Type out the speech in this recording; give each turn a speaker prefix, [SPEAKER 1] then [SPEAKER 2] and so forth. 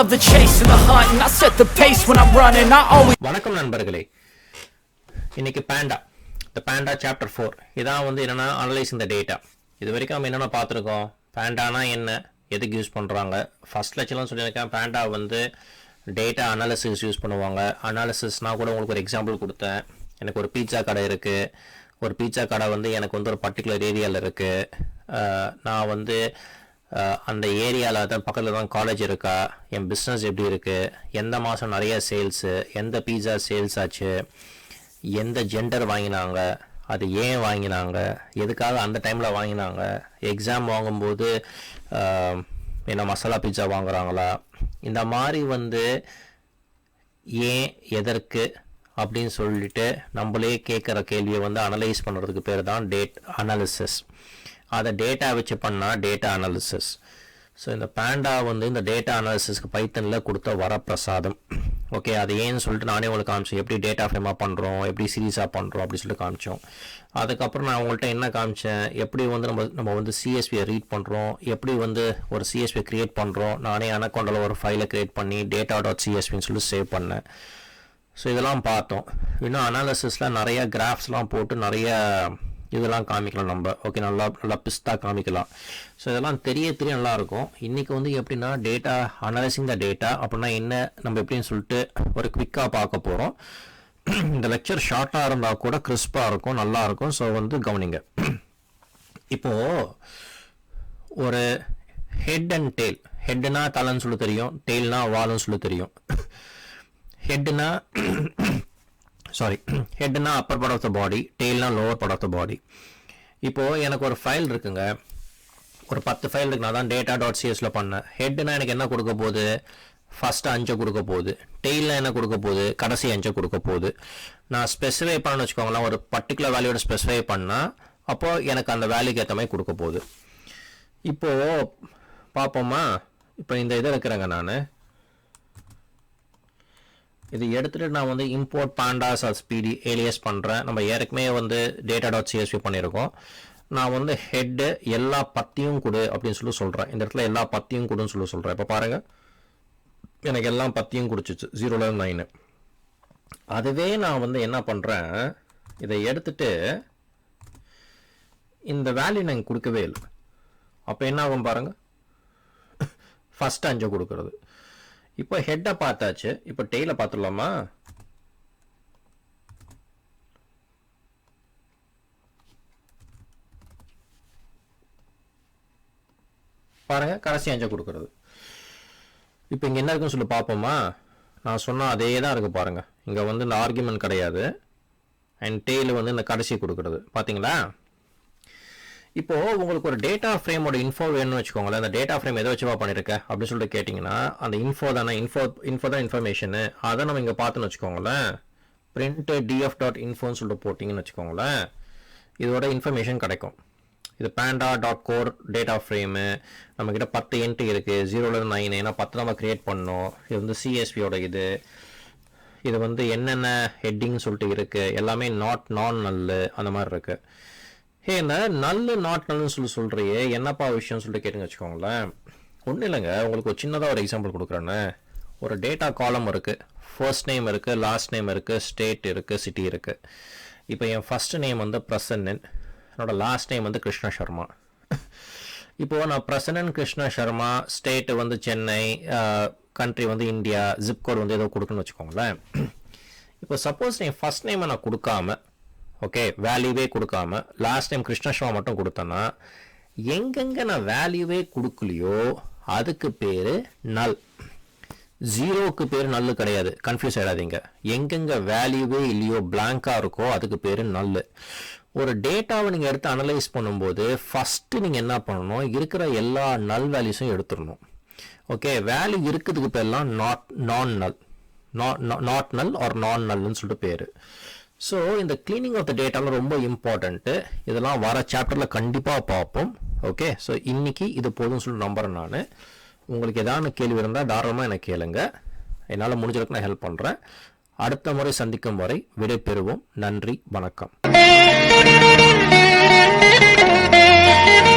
[SPEAKER 1] love the chase and the hunt, and I set the pace when I'm running. I always.
[SPEAKER 2] வணக்கம் நண்பர்களே, இன்னைக்கு Panda chapter 4 இதான் வந்து என்னன்னா அனலைசிங் த டேட்டா. இது வரைக்கும் நம்ம என்னென்ன பார்த்துருக்கோம், பேண்டானா என்ன, எதுக்கு யூஸ் பண்ணுறாங்க. ஃபர்ஸ்ட் லெக்சர்லாம் சொல்லியிருக்கேன். பேண்டா வந்து டேட்டா அனாலிசிஸ் யூஸ் பண்ணுவாங்க. அனாலிசிஸ்னால் கூட உங்களுக்கு ஒரு எக்ஸாம்பிள் கொடுத்தேன். எனக்கு ஒரு பீட்சா கடை இருக்குது. ஒரு பீட்சா கடை வந்து எனக்கு வந்து ஒரு பர்டிகுலர் ஏரியாவில் இருக்குது. நான் வந்து அந்த ஏரியாவில் தான் பக்கத்தில் தான் காலேஜ் இருக்கா, என் பிஸ்னஸ் எப்படி இருக்குது, எந்த மாதம் நிறைய சேல்ஸு, எந்த பீட்சா சேல்ஸ் ஆச்சு, எந்த ஜெண்டர் வாங்கினாங்க, அது ஏன் வாங்கினாங்க, எதுக்காக அந்த டைமில் வாங்கினாங்க, எக்ஸாம் வாங்கும்போது என்ன மசாலா பீட்சா வாங்குறாங்களா, இந்த மாதிரி வந்து ஏன் எதற்கு அப்படின்னு சொல்லிட்டு நம்மளே கேட்குற கேள்வியை வந்து அனலைஸ் பண்ணுறதுக்கு பேர் தான் அனாலிசிஸ். அதை டேட்டா வச்சு பண்ணால் டேட்டா அனாலிசிஸ். ஸோ இந்த பேண்டா வந்து இந்த டேட்டா அனாலிசிஸ்க்கு பைத்தனில் கொடுத்த வரப்பிரசாதம். ஓகே, அது ஏன்னு சொல்லிட்டு நானே உங்களுக்கு காமிச்சேன். எப்படி டேட்டா ஃப்ரேமாக பண்ணுறோம், எப்படி சீரீஸாக பண்ணுறோம் அப்படி சொல்லிட்டு காமிச்சோம். அதுக்கப்புறம் நான் உங்கள்கிட்ட என்ன காமிச்சேன், எப்படி வந்து நம்ம வந்து சிஎஸ்பியை ரீட் பண்ணுறோம், எப்படி வந்து ஒரு சிஎஸ்பியை க்ரியேட் பண்ணுறோம். நானே அனக்கொண்டால் ஒரு ஃபைலை க்ரியேட் பண்ணி data.csvன்னு சொல்லிட்டு சேவ் பண்ணேன். ஸோ இதெல்லாம் பார்த்தோம். இன்னும் அனாலிசிஸில் நிறைய கிராஃப்ஸ்லாம் போட்டு நிறைய இதெல்லாம் காமிக்கலாம் நம்ம. ஓகே, நல்லா பிஸ்தா காமிக்கலாம். ஸோ இதெல்லாம் தெரிய நல்லாயிருக்கும். இன்றைக்கி வந்து எப்படின்னா டேட்டா அனலைசிங் த டேட்டா அப்படின்னா என்ன, நம்ம எப்படின்னு சொல்லிட்டு ஒரு குவிக்காக பார்க்க போகிறோம். இந்த லெக்சர் ஷார்ட்டாக இருந்தால் கூட கிறிஸ்பாக இருக்கும், நல்லாயிருக்கும். ஸோ வந்து கவனிங்க. இப்போது ஒரு ஹெட் அண்ட் டெயில். ஹெட்டுனா தலைன்னு சொல்லி தெரியும், டெயில்னா வால்னு சொல்லி தெரியும். ஹெட்னா upper part of the body, டெயில்னா lower part of the body. இப்போது எனக்கு ஒரு ஃபைல் இருக்குங்க, ஒரு 10 ஃபைல் இருக்கு. நான் தான் data.csல பண்ணேன். ஹெட்னா எனக்கு என்ன கொடுக்க போகுது, ஃபஸ்ட்டு 5 கொடுக்க போகுது. டெயிலில் என்ன கொடுக்க போகுது, கடைசி 5 கொடுக்க போகுது. நான் ஸ்பெசிஃபை பண்ணணும்னு வச்சுக்கோங்களேன், ஒரு பர்டிகுலர் வேல்யூட ஸ்பெசிஃபை பண்ணால் அப்போது எனக்கு அந்த வேல்யூக்கு ஏற்ற மாதிரி கொடுக்க போகுது. இப்போது பார்ப்போமா. இப்போ இந்த இதை இருக்கிறேங்க, நான் இது எடுத்துகிட்டு நான் வந்து import pandas as pd alias பண்ணுறேன். நம்ம ஏற்கனவே வந்து data.csv பண்ணியிருக்கோம். நான் வந்து ஹெட்டு எல்லா பத்தியும் கொடு அப்படின்னு சொல்லி சொல்கிறேன். இந்த இடத்துல எல்லா பத்தியும் கொடுன்னு சொல்லி சொல்கிறேன். இப்போ பாருங்கள், எனக்கு எல்லாம் பத்தியும் கொடுத்துச்சு 0-9. அதுவே நான் வந்து என்ன பண்ணுறேன், இதை எடுத்துட்டு இந்த வேல்யூ நான் கொடுக்கவே இல்லை. அப்போ என்ன ஆகும் பாருங்கள், ஃபஸ்ட்டு 5 கொடுக்குறது. இப்போ ஹெட்டை பார்த்தாச்சு, இப்போ டெய்லை பார்த்துடலாமா. பாருங்க, கடைசி 5 கொடுக்கறது. இப்போ இங்கே என்ன இருக்குன்னு சொல்லி பார்ப்போமா. நான் சொன்னால் அதே தான் இருக்குது பாருங்க. இங்கே வந்து இந்த ஆர்குமெண்ட் கிடையாது, அண்ட் டெய்ல் வந்து இந்த கடைசி கொடுக்கறது. பார்த்தீங்களா. இப்போது உங்களுக்கு ஒரு டேட்டா ஃப்ரேமோட இன்ஃபோ வேணும்னு வச்சுக்கோங்களேன். அந்த டேட்டா ஃப்ரேம் எதை வச்சுவா பண்ணியிருக்கேன் அப்படின்னு சொல்லிட்டு கேட்டிங்கன்னா, அந்த இன்ஃபோ தானே, இன்ஃபோ தான் இன்ஃபர்மேஷனு. அதை நம்ம இங்கே பார்த்துன்னு வச்சுக்கோங்களேன். print df.infoன்னு சொல்லிட்டு போட்டிங்கன்னு வச்சுக்கோங்களேன், இதோட இன்ஃபர்மேஷன் கிடைக்கும். இது panda.core டேட்டா ஃப்ரேமு. நம்மக்கிட்ட 10 என்ட்ரி இருக்குது, 0-9. ஏன்னா 10 நம்ம க்ரியேட் பண்ணோம். இது வந்து சிஎஸ்பியோட இது வந்து என்னென்ன ஹெட்டிங்னு சொல்லிட்டு இருக்குது. எல்லாமே நான் நல்லு அந்த மாதிரி இருக்குது. இந்த நல்லு நாட் நல்லுன்னு சொல்கிறையே என்னப்பா விஷயம்னு சொல்லிட்டு கேட்டுங்க வச்சுக்கோங்களேன். ஒன்றும் இல்லைங்க, உங்களுக்கு ஒரு சின்னதாக ஒரு எக்ஸாம்பிள் கொடுக்குறேன்னு. ஒரு டேட்டா காலம் இருக்குது, ஃபர்ஸ்ட் நேம் இருக்குது, லாஸ்ட் நேம் இருக்குது, ஸ்டேட் இருக்குது, சிட்டி இருக்குது. இப்போ என் ஃபஸ்ட் நேம் வந்து பிரசன்னன், என்னோடய லாஸ்ட் நேம் வந்து கிருஷ்ண சர்மா. இப்போது நான் பிரசன்னன் கிருஷ்ண சர்மா, ஸ்டேட்டு வந்து சென்னை, கண்ட்ரி வந்து இந்தியா, ஜிப்கோட் வந்து ஏதோ கொடுக்குன்னு வச்சுக்கோங்களேன். இப்போ சப்போஸ் என் ஃபஸ்ட் நேமை நான் கொடுக்காம, ஓகே, வேல்யூவே கொடுக்காம லாஸ்ட் டைம் கிருஷ்ணஸ்வா மட்டும் கொடுத்தேன்னா, எங்கெங்கே நான் வேல்யூவே கொடுக்கலையோ அதுக்கு பேர் நல். 0க்கு பேர் நல்லு கிடையாது, கன்ஃபியூஸ் ஆகிடாதீங்க. எங்கெங்கே வேல்யூவே இல்லையோ, பிளாங்காக இருக்கோ அதுக்கு பேர் நல்லு. ஒரு டேட்டாவை நீங்கள் எடுத்து அனலைஸ் பண்ணும்போது ஃபஸ்ட்டு நீங்கள் என்ன பண்ணணும், இருக்கிற எல்லா நல் வேல்யூஸும் எடுத்துடணும். ஓகே, வேல்யூ இருக்கிறதுக்கு பேர்லாம் நாட் நல் ஆர் நான் நல்லுன்னு சொல்லிட்டு பேர். ஸோ இந்த கிளீனிங் ஆஃப் த டேட்டாலாம் ரொம்ப இம்பார்ட்டண்ட்டு. இதெல்லாம் வர சாப்டரில் கண்டிப்பாக பார்ப்போம். ஓகே, ஸோ இன்றைக்கி இது போதும்னு சொல்லி நம்புகிறேன் நான். உங்களுக்கு ஏதாவது கேள்வி இருந்தால் தாராளமாக எனக்கு கேளுங்க, என்னால் முடிஞ்சளவுக்கு நான் ஹெல்ப் பண்ணுறேன். அடுத்த முறை சந்திக்கும் வரை விடை பெறுவோம். நன்றி, வணக்கம்.